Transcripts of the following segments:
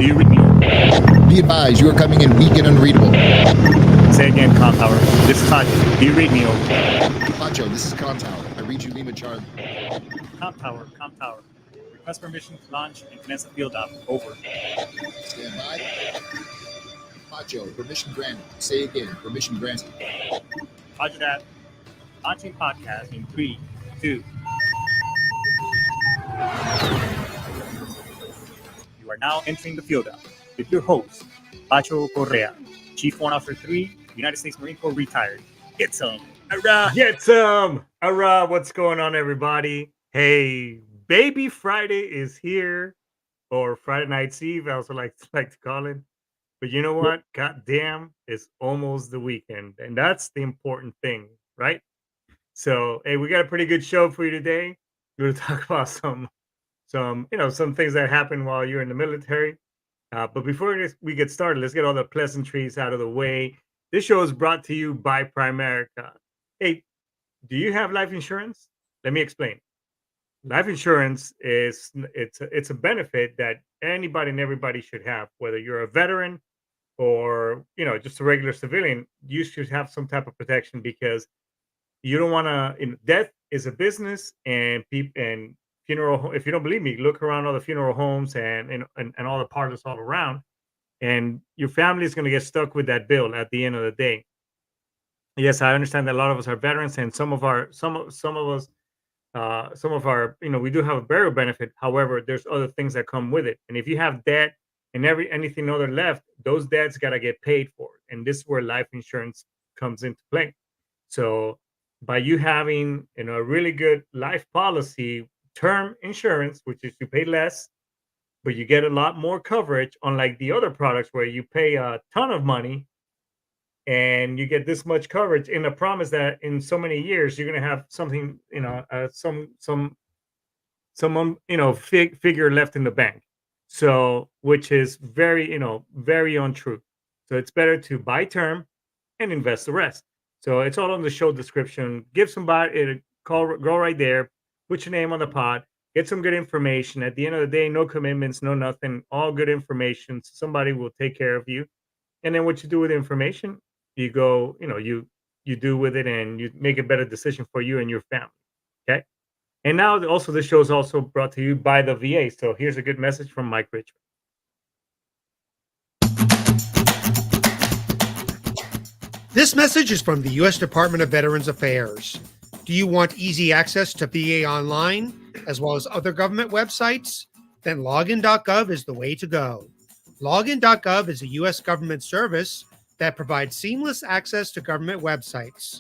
Do you read me? Be advised, you are coming in weak and unreadable. Say again, Com Tower. This is Pacho. Do you read me? Over. Pacho, this is Con Tower. I read you Lima Charlie. Com Tower. Com Tower. Request permission to launch and commence the field op. Over. Stand by. Pacho, permission granted. Say again, permission granted. Roger that. Launching podcast in 3, 2. You are now entering the field op with your host, Pacho Correa, Chief Warrant Officer 3, United States Marine Corps retired. Get some. Hurrah! Get some. Hurrah! What's going on, everybody? Hey, Baby Friday is here, or Friday Night's Eve, I also like to call it. But you know what? God damn, it's almost the weekend, and that's the important thing, right? So, hey, we got a pretty good show for you today. We're going to talk about some things that happened while you're in the military. But before we get started, let's get all the pleasantries out of the way. This show is brought to you by Primerica. Hey, do you have life insurance? Let me explain. Life insurance it's a benefit that anybody and everybody should have, whether you're a veteran or just a regular civilian. You should have some type of protection because you don't want to. Death is a business, and people and funeral. If you don't believe me, look around all the funeral homes and all the parlors all around, and your family is going to get stuck with that bill at the end of the day. Yes, I understand that a lot of us are veterans, and some of us, we do have a burial benefit. However, there's other things that come with it, and if you have debt and anything other left, those debts got to get paid for, and this is where life insurance comes into play. So, by you having a really good life policy, term insurance, which is you pay less, but you get a lot more coverage, unlike the other products where you pay a ton of money and you get this much coverage in the promise that in so many years you're going to have something, figure left in the bank. So, which is very untrue. So it's better to buy term and invest the rest. So it's all on the show description. Give somebody a call, go right there, put your name on the pod, get some good information. At the end of the day, no commitments, no nothing, all good information. Somebody will take care of you. And then what you do with the information, you go, you do with it and you make a better decision for you and your family. Okay. And now also the show is also brought to you by the VA. So here's a good message from Mike Richmond. This message is from the U.S. Department of Veterans Affairs. Do you want easy access to VA Online, as well as other government websites? Then login.gov is the way to go. Login.gov is a U.S. government service that provides seamless access to government websites.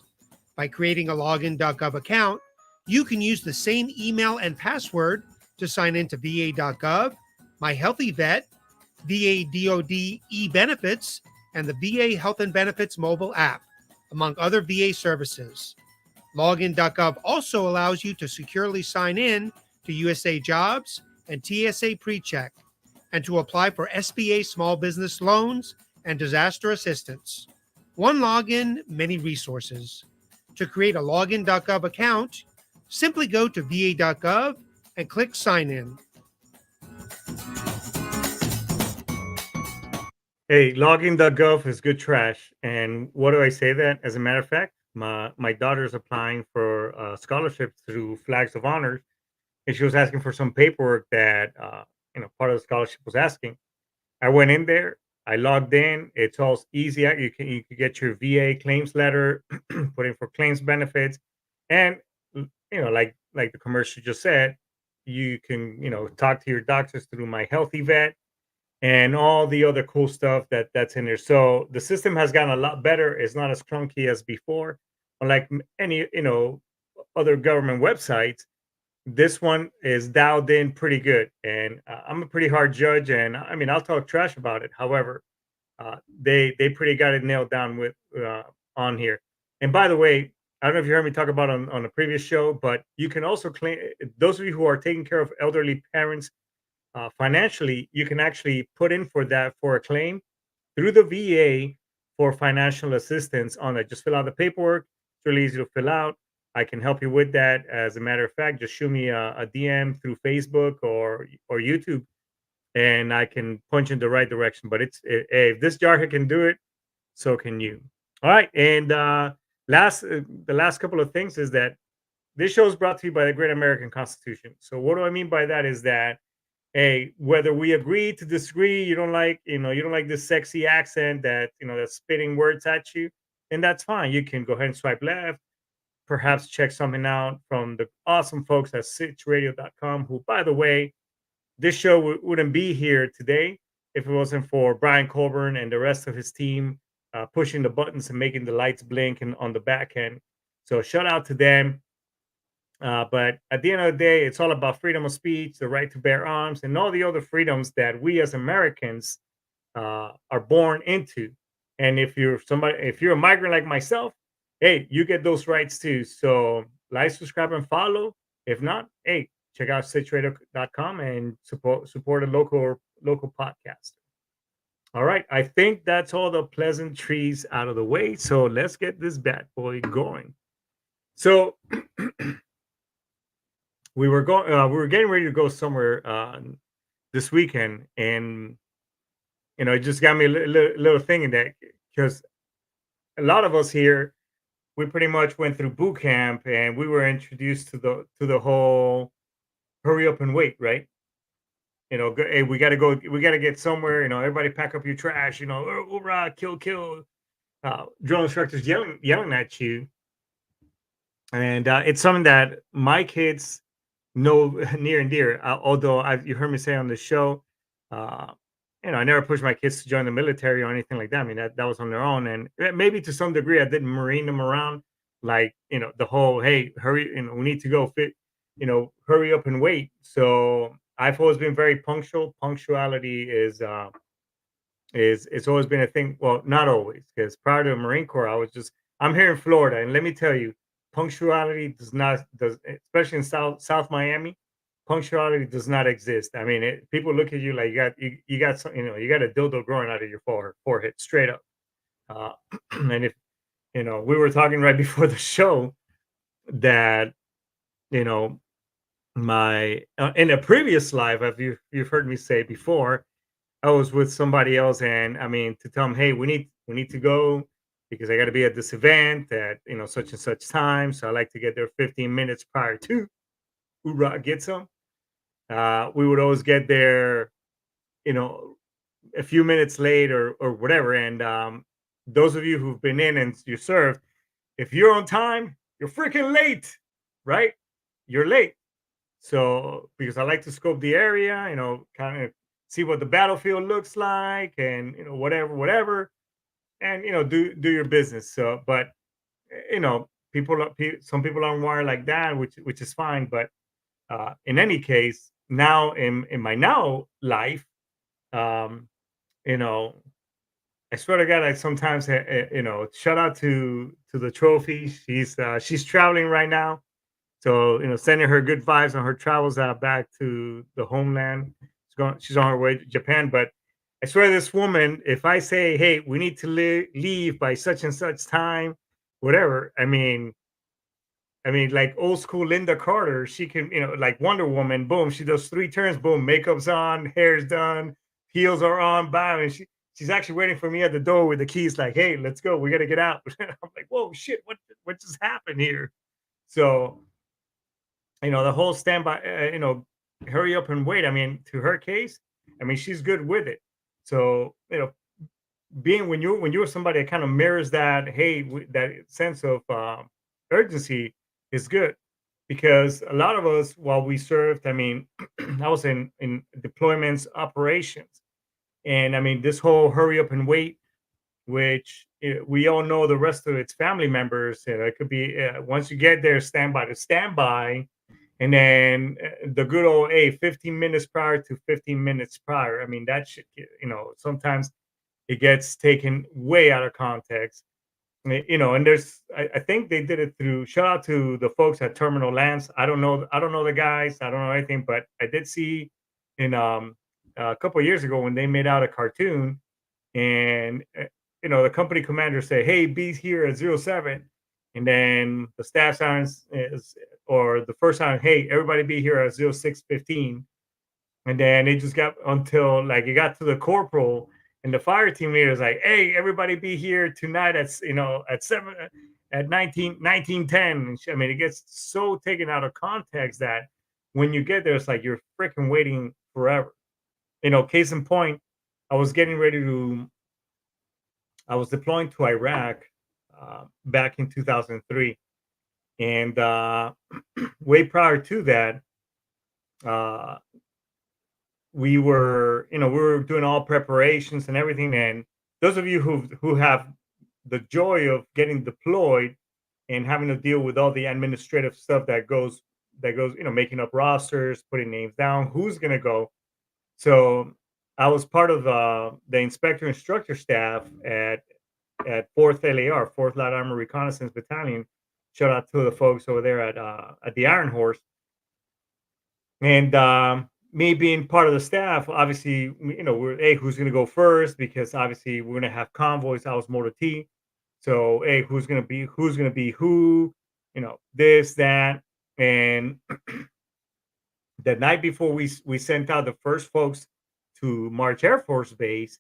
By creating a login.gov account, you can use the same email and password to sign into va.gov, My Healthy Vet, VA DoD e-benefits, and the VA Health and Benefits mobile app, among other VA services. Login.gov also allows you to securely sign in to USA Jobs and TSA PreCheck, and to apply for SBA small business loans and disaster assistance. One login, many resources. To create a login.gov account, simply go to va.gov and click sign in. Hey, login.gov is good trash. And what do I say that? As a matter of fact, my daughter is applying for a scholarship through Flags of Honor, and she was asking for some paperwork that part of the scholarship was asking. I went in there, I logged in. It's all easy. You can get your VA claims letter, put in for claims benefits, and like the commercial just said, you can talk to your doctors through My Healthy Vet and all the other cool stuff that's in there. So the system has gotten a lot better. It's not as clunky as before. Unlike any other government websites, this one is dialed in pretty good. And I'm a pretty hard judge, and I mean I'll talk trash about it. However, they pretty got it nailed down with on here. And by the way, I don't know if you heard me talk about on a previous show, but you can also claim, those of you who are taking care of elderly parents financially, you can actually put in for a claim through the VA for financial assistance on it. Just fill out the paperwork. It's really easy to fill out. I can help you with that. As a matter of fact, just shoot me a DM through Facebook or YouTube, and I can punch in the right direction. But if this jarhead can do it, so can you. All right, and the last couple of things is that this show is brought to you by the Great American Constitution. So what do I mean by that is that, hey, whether we agree to disagree, you don't like this sexy accent that, that's spitting words at you, and that's fine. You can go ahead and swipe left, perhaps check something out from the awesome folks at sitchradio.com, who, by the way, this show wouldn't be here today if it wasn't for Brian Colburn and the rest of his team pushing the buttons and making the lights blink and on the back end. So shout out to them. But at the end of the day, it's all about freedom of speech, the right to bear arms, and all the other freedoms that we as Americans are born into. And if you're a migrant like myself, hey, you get those rights too. So like, subscribe, and follow. If not, hey, check out sitchradio.com and support a local podcast. All right, I think that's all the pleasantries out of the way. So let's get this bad boy going. So we were getting ready to go somewhere this weekend, and it just got me a little thing in that, because a lot of us here, we pretty much went through boot camp, and we were introduced to the whole hurry up and wait, right? Hey, we got to go, we got to get somewhere. Everybody pack up your trash. Hoorah, kill. Drill instructors yelling at you, and it's something that my kids know near and dear. Although you heard me say on the show, uh, I never pushed my kids to join the military or anything like that. I mean, that was on their own, and maybe to some degree I didn't marine them around, like, the whole, hey, hurry, we need to go fit, hurry up and wait. So I've always been very punctual. Punctuality is it's always been a thing. Well, not always, because prior to the Marine Corps, I'm here in Florida, and let me tell you, punctuality does, especially in South Miami, punctuality does not exist. I mean, people look at you like you got some, you got a dildo growing out of your forehead, straight up. Uh, and if we were talking right before the show that, you know my in a previous live, have you've heard me say before, I was with somebody else, and I mean, to tell them, hey, we need to go because I got to be at this event at, such and such time. So I like to get there 15 minutes prior to. Hoorah, get some. We would always get there, you know, a few minutes late or whatever. And those of you who've been in and you served, if you're on time, you're freaking late, right? You're late. So because I like to scope the area, kind of see what the battlefield looks like, and whatever, and do your business. So, but some people aren't wired like that, which is fine. But in any case, now in my now life, um, you know, I swear to God, I sometimes, shout out to the trophy. She's traveling right now, so sending her good vibes on her travels back to the homeland. She's on her way to Japan. But I swear, this woman, if I say, "Hey, we need to leave by such and such time," whatever. I mean, like old school Linda Carter, she can, like Wonder Woman. Boom, she does 3 turns. Boom, makeup's on, hair's done, heels are on. Bam, and she's actually waiting for me at the door with the keys. Like, hey, let's go. We got to get out. I'm like, whoa, shit, what just happened here? So the whole standby, hurry up and wait. I mean, to her case, I mean, she's good with it. So, being when you're somebody that kind of mirrors that, hey, that sense of urgency is good, because a lot of us, while we served, I mean, I was in deployments, operations, and I mean, this whole hurry up and wait, which we all know the rest of its family members. It could be once you get there, standby to standby, and then the good old 15 minutes prior to 15 minutes prior. I mean, that shit, sometimes it gets taken way out of context. And I think they did it through, shout out to the folks at Terminal Lands. I don't know the guys, I don't know anything, but I did see in a couple of years ago when they made out a cartoon, and the company commander say, hey, be here at 07, and then the staff signs is, or the first time, hey, everybody be here at 06:15. And then it just got until like it got to the corporal and the fire team leader was like, "Hey, everybody be here tonight at at 7 at 1910." And I mean, it gets so taken out of context that when you get there, it's like you're freaking waiting forever. Case in point, I was getting ready to I was deploying to Iraq back in 2003, and way prior to that, uh, we were doing all preparations and everything. And those of you who have the joy of getting deployed and having to deal with all the administrative stuff that goes, making up rosters, putting names down, who's gonna go. So I was part of the inspector instructor staff at 4th LAR, 4th Light Armor Reconnaissance Battalion. Shout out to the folks over there at the Iron Horse. And me being part of the staff, obviously, we're, hey, who's going to go first? Because obviously we're going to have convoys. I was Motor T. So, hey, who's going to be who? This, that. And the night before we sent out the first folks to March Air Force Base,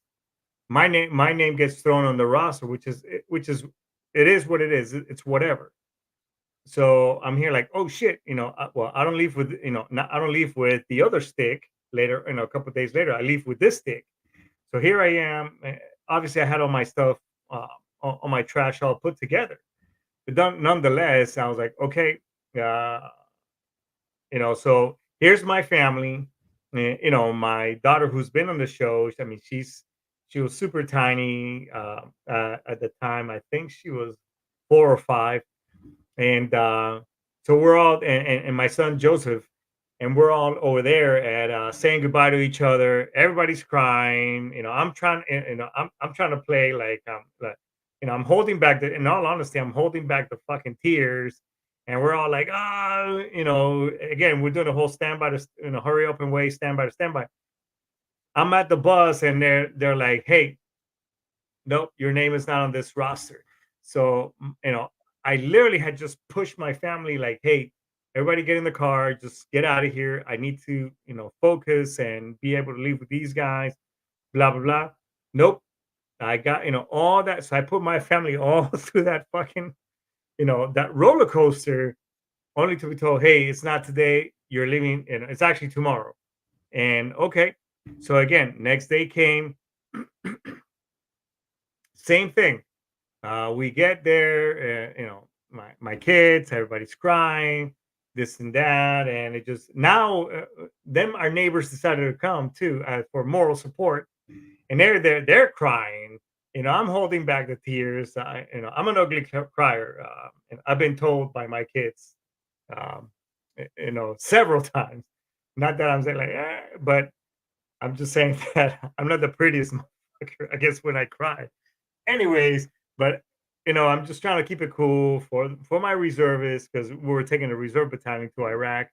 my name gets thrown on the roster, which is it is what it is. It's whatever. So I'm here like, oh shit, well, I don't leave with, I don't leave with the other stick later, a couple of days later, I leave with this stick. So here I am. Obviously, I had all my stuff, all my trash all put together. But nonetheless, I was like, okay, uh, so here's my family. My daughter who's been on the show. I mean, she was super tiny at the time. I think she was 4 or 5. And so we're all and my son Joseph, and we're all over there at saying goodbye to each other. Everybody's crying. I'm trying, I'm trying to play like, I'm holding back in all honesty, I'm holding back the fucking tears. And we're all like, again, we're doing a whole standby to, hurry up and wait, standby to standby. I'm at the bus and they're like, hey, nope, your name is not on this roster. So, I literally had just pushed my family like, hey, everybody get in the car, just get out of here. I need to, focus and be able to leave with these guys, blah, blah, blah. Nope. I got, all that. So I put my family all through that fucking, that roller coaster, only to be told, hey, it's not today. You're leaving, and it's actually tomorrow. And okay. So again, next day came, same thing. We get there, my kids, everybody's crying, this and that, and it just now, then our neighbors decided to come too for moral support, and they're crying. I'm holding back the tears. I'm an ugly crier, and I've been told by my kids, um, several times. Not that I'm saying like, but I'm just saying that I'm not the prettiest motherfucker, I guess, when I cry. Anyways, but I'm just trying to keep it cool for my reservists because we were taking a reserve battalion to Iraq.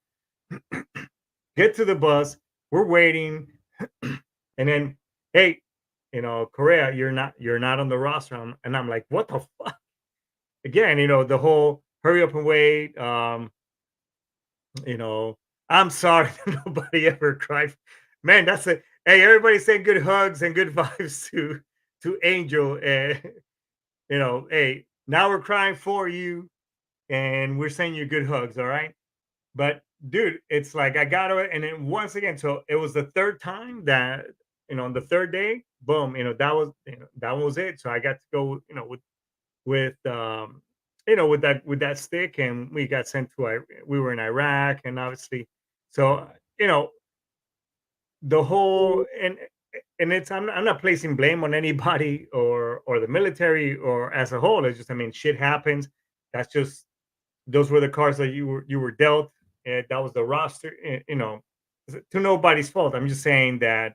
Get to the bus, we're waiting, and then hey, Korea, you're not on the roster. And I'm like, what the fuck? Again, the whole hurry up and wait. You know, I'm sorry that nobody ever cried. Man, that's a hey, everybody saying good hugs and good vibes to Angel. And hey, now we're crying for you and we're sending you good hugs, all right? But dude, it's like I got it. And then once again, so it was the third time that, on the third day, boom, that was it. So I got to go, with with that stick, and we got sent to we were in Iraq, and obviously, so the whole and it's I'm not placing blame on anybody or the military or as a whole. It's just, I mean, shit happens. That's just those were the cards that you were dealt. And that was the roster. To nobody's fault. I'm just saying that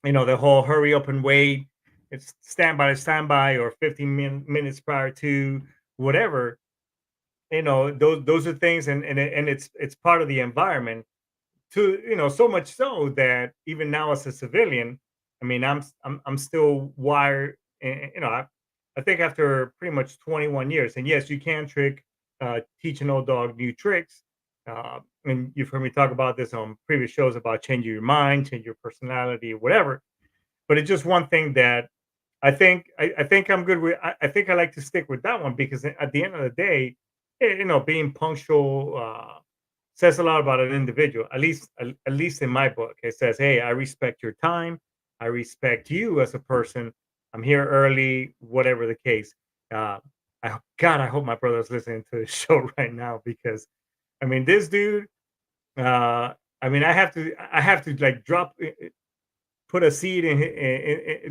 the whole hurry up and wait. It's standby to standby or 15 minutes prior to whatever. Those are things, and it's part of the environment to so much so that even now as a civilian, I mean, I'm still wired. And, I think after pretty much 21 years, and yes, you can teach an old dog new tricks. And you've heard me talk about this on previous shows about changing your mind, change your personality, whatever. But it's just one thing that I think I'm good with. I think I like to stick with that one because at the end of the day, being punctual says a lot about an individual. At least in my book, it says, "Hey, I respect your time. I respect you as a person. I'm here early, whatever the case." Uh, God, I hope my brother's listening to the show right now because, I mean, this dude. I mean, I have to like put a seed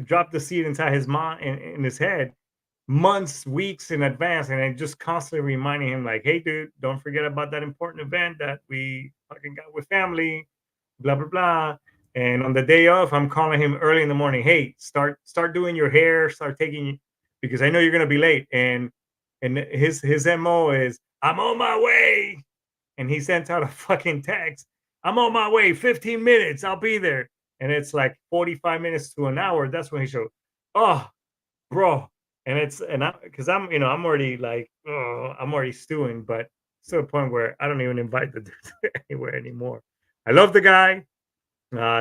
drop the seed inside his mind in his head months, weeks in advance, and I just constantly reminding him, like, "Hey, dude, don't forget about that important event that we fucking got with family, blah blah blah." And on the day off, I'm calling him early in the morning. Hey, start doing your hair, start taking because I know you're gonna be late. And his mo is, "I'm on my way," and he sends out a fucking text. "I'm on my way, 15 minutes, I'll be there." And it's like 45 minutes to an hour. That's when he showed, "Oh, bro." And it's and I because I'm already like, oh, I'm already stewing, but it's to a point where I don't even invite the dude anywhere anymore. I love the guy.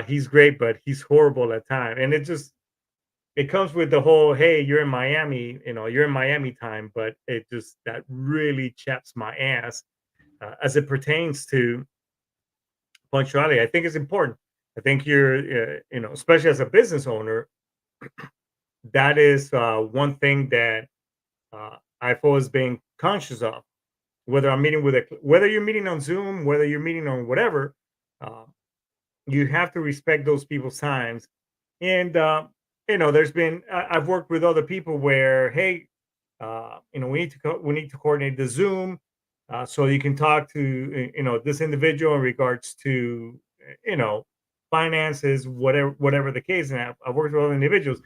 He's great, but he's horrible at times. And it comes with the whole, hey, you're in Miami, you're in Miami time, but it just that really chaps my ass as it pertains to punctuality. I think it's important. I think especially as a business owner, that is one thing that I've always been conscious of. Whether I'm meeting whether you're meeting on Zoom, whether you're meeting on whatever, uh, you have to respect those people's times. And there's been I've worked with other people where, hey, we need to coordinate the Zoom so you can talk to this individual in regards to you know finances, whatever the case. And I've worked with other individuals,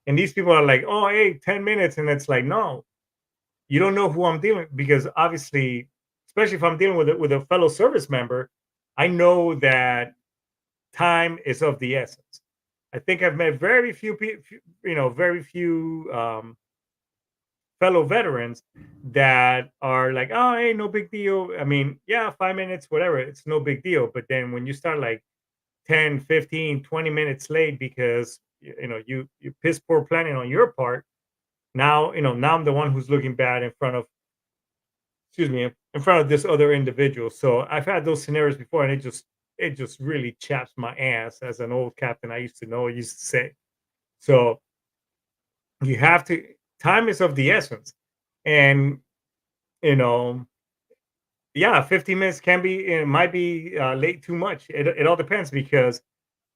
and these people are like, "Oh, hey, 10 minutes," and it's like, no, you don't know who I'm dealing because obviously, especially if I'm dealing with a fellow service member, I know that time is of the essence. I think I've met very few people, very few fellow veterans that are like, "Oh, hey, no big deal." I mean, yeah, 5 minutes, whatever, it's no big deal. But then when you start like 10, 15, 20 minutes late because you piss poor planning on your part, now I'm the one who's looking bad in front of, excuse me, in front of this other individual. So I've had those scenarios before, and it just really chaps my ass, as an old captain I used to know used to say. So you have to time is of the essence. And you know, yeah, 15 minutes can be, it might be late too much. It all depends because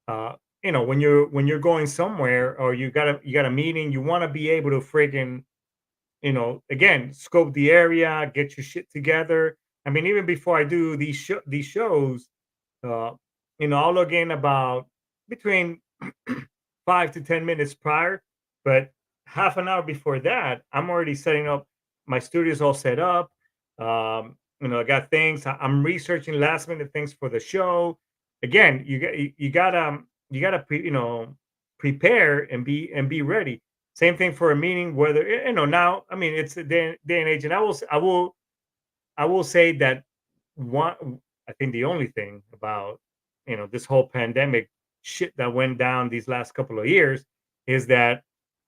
uh when you're going somewhere, or you got a meeting, you want to be able to friggin' again, scope the area, get your shit together. I mean, even before I do these shows, uh, I'll log in about between 5 to 10 minutes prior, but half an hour before that, I'm already setting up. My studio's all set up. I got things. I'm researching last minute things for the show. Again, you gotta prepare and be ready. Same thing for a meeting. Whether now, I mean, it's a day and age, and I will say that one. I think the only thing about this whole pandemic shit that went down these last couple of years is that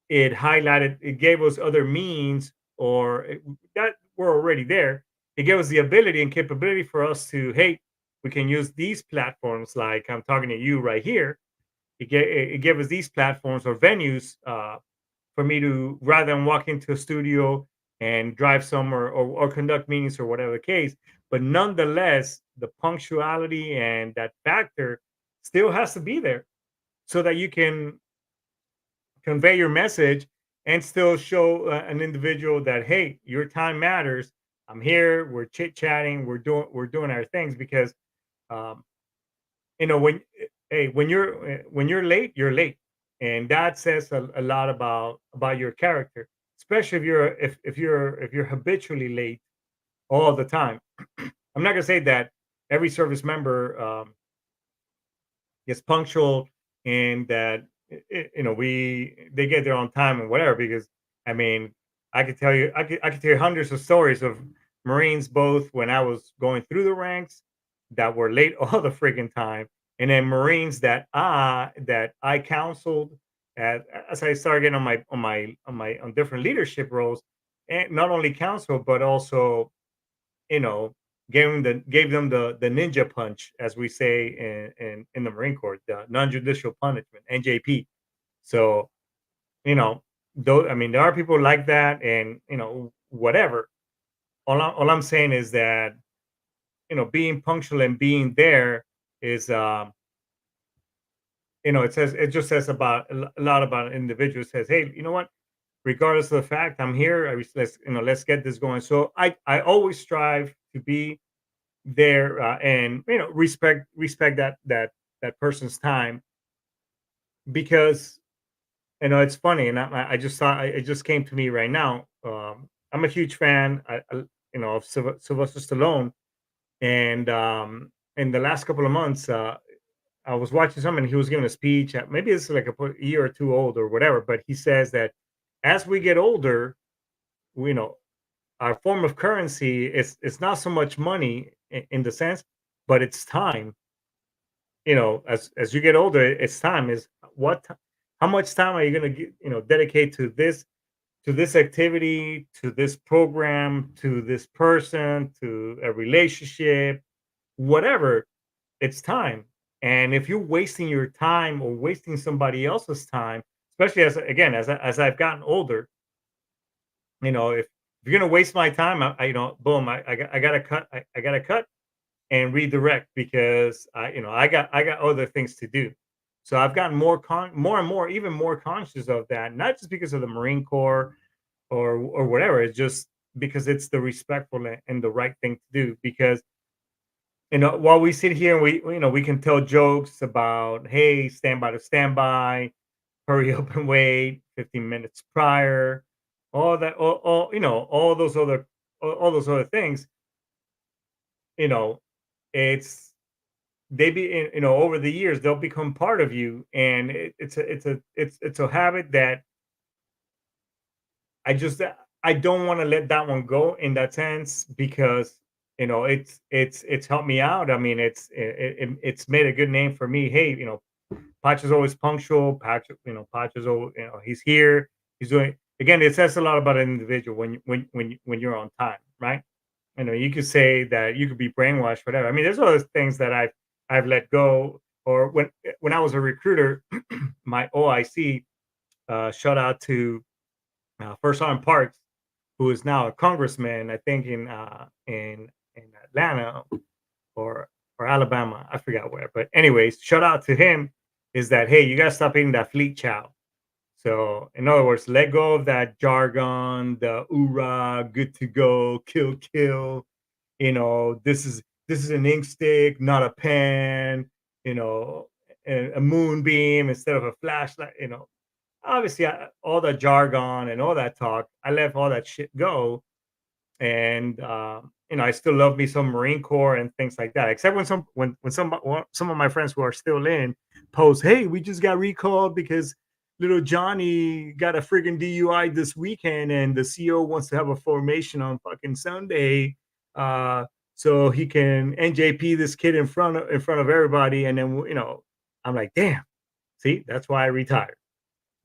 it gave us other means, that were already there. It gave us the ability and capability for us to, hey, we can use these platforms like I'm talking to you right here. It gave us these platforms or venues for me to, rather than walk into a studio and drive somewhere, or conduct meetings or whatever the case. But nonetheless, the punctuality and that factor still has to be there so that you can convey your message and still show an individual that, hey, your time matters. I'm here, we're chit chatting, we're doing our things. Because um, when when you're late, you're late, and that says a lot about your character, especially if you're habitually late all the time. I'm not gonna say that every service member is punctual, and that we they get there on time and whatever. Because I mean, I could tell you hundreds of stories of Marines, both when I was going through the ranks that were late all the freaking time, and then Marines that I counseled as I started getting on different leadership roles, and not only counsel but also, you know, gave them the ninja punch, as we say in the Marine Corps, the non-judicial punishment, NJP. So, you know, though, I mean, there are people like that, and you know, whatever. All I'm saying is that, you know, being punctual and being there is, you know, it just says about a lot about an individual. It says, hey, you know what? Regardless of the fact, I'm here. Let's, you know, let's get this going. So I always strive to be there, and you know, respect that person's time, because you know it's funny, and I just thought, it just came to me right now. I'm a huge fan, you know, of Sylvester Stallone, and in the last couple of months, I was watching something. He was giving a speech. Maybe it's like a year or two old or whatever, but he says that as we get older, you know, our form of currency is, it's not so much money in the sense, but it's time. You know, as you get older, it's time. Is what how much time are you going to, you know, dedicate to this activity, to this program, to this person, to a relationship, whatever. It's time. And if you're wasting your time or wasting somebody else's time, especially as, again, as I've gotten older, you know, if you're gonna waste my time, you know, boom, I gotta cut, I gotta cut and redirect, because you know, I got other things to do. So I've gotten more and more, even more conscious of that, not just because of the Marine Corps or whatever. It's just because it's the respectful and the right thing to do. Because, you know, while we sit here and you know, we can tell jokes about, hey, stand by to stand by, hurry up and wait 15 minutes prior, all that, all, you know, all those other things, you know, it's, you know, over the years they'll become part of you, and it's a habit that I just, I don't want to let that one go in that sense, because you know, it's helped me out. I mean, it's made a good name for me. Hey, you know, Patch is always punctual. Patch, you know, Patch is always, you know, he's here. He's doing, again. It says a lot about an individual when you're on time, right? You know, you could say that you could be brainwashed, whatever. I mean, there's other things that I've let go. Or when I was a recruiter, my OIC, shout out to First Arm Parks, who is now a congressman, I think in Atlanta or Alabama, I forgot where. But anyways, shout out to him. Is that, hey, you gotta stop eating that fleet chow. So in other words, let go of that jargon, the oorah, good to go, kill, kill. You know, this is an ink stick, not a pen. You know, a moonbeam instead of a flashlight. You know, obviously, all the jargon and all that talk, I let all that shit go. And you know, I still love me some Marine Corps and things like that. Except when some of my friends who are still in post, hey, we just got recalled because little Johnny got a friggin' DUI this weekend, and the CO wants to have a formation on fucking Sunday, uh, so he can NJP this kid in front of everybody. And then, you know, I'm like, damn, see, that's why I retired.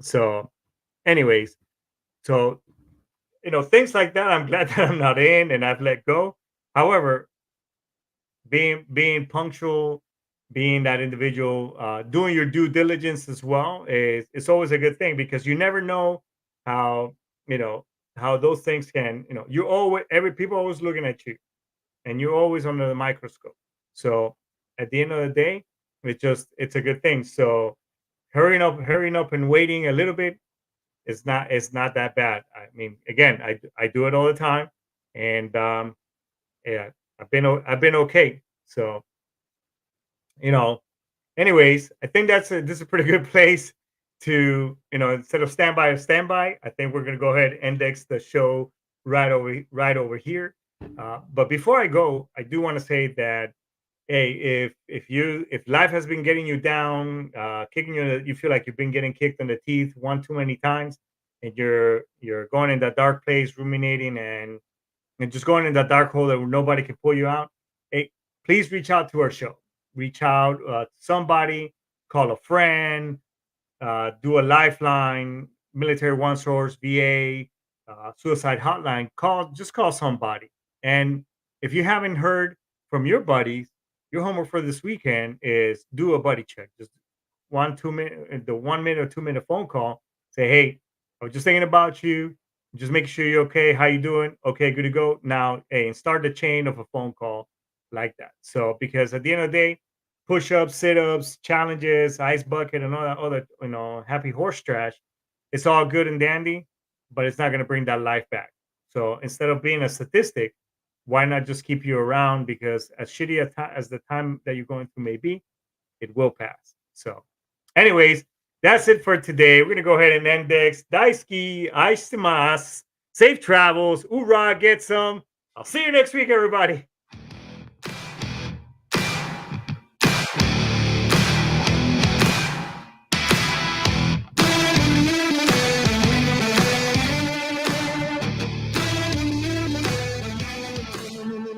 So, anyways, so, you know, things like that, I'm glad that I'm not in and I've let go. However, being punctual, being that individual, doing your due diligence as well, is it's always a good thing, because you never know how, you know, how those things can, you know, you always, every people always looking at you, and you're always under the microscope. So at the end of the day, it's a good thing. So hurrying up and waiting a little bit, it's not that bad. I mean, again, I do it all the time, and yeah, I've been okay. So, you know, anyways, I think this is a pretty good place to, you know, instead of standby or standby, I think we're gonna go ahead and index the show right over here. But before I go, I do want to say that, hey, if life has been getting you down, kicking you, you feel like you've been getting kicked in the teeth one too many times, and you're going in that dark place, ruminating, and just going in that dark hole that nobody can pull you out. Hey, please reach out to our show. Reach out to somebody, call a friend, do a lifeline, military one source, VA, suicide hotline. Just call somebody. And if you haven't heard from your buddies, your homework for this weekend is do a buddy check. Just 1-2 minute, the 1 minute or 2 minute phone call. Say, hey, I was just thinking about you. Just making sure you're okay. How you doing? Okay, good to go. Now, hey, and start the chain of a phone call like that. So, because at the end of the day, push-ups, sit-ups, challenges, ice bucket, and all that other, happy horse trash, it's all good and dandy, but it's not going to bring that life back. So instead of being a statistic, why not just keep you around? Because as shitty as the time that you're going through may be, it will pass. So anyways, that's it for today. We're going to go ahead and end this. Daisuki, aishitemasu. Safe travels. Hoorah, get some. I'll see you next week, everybody.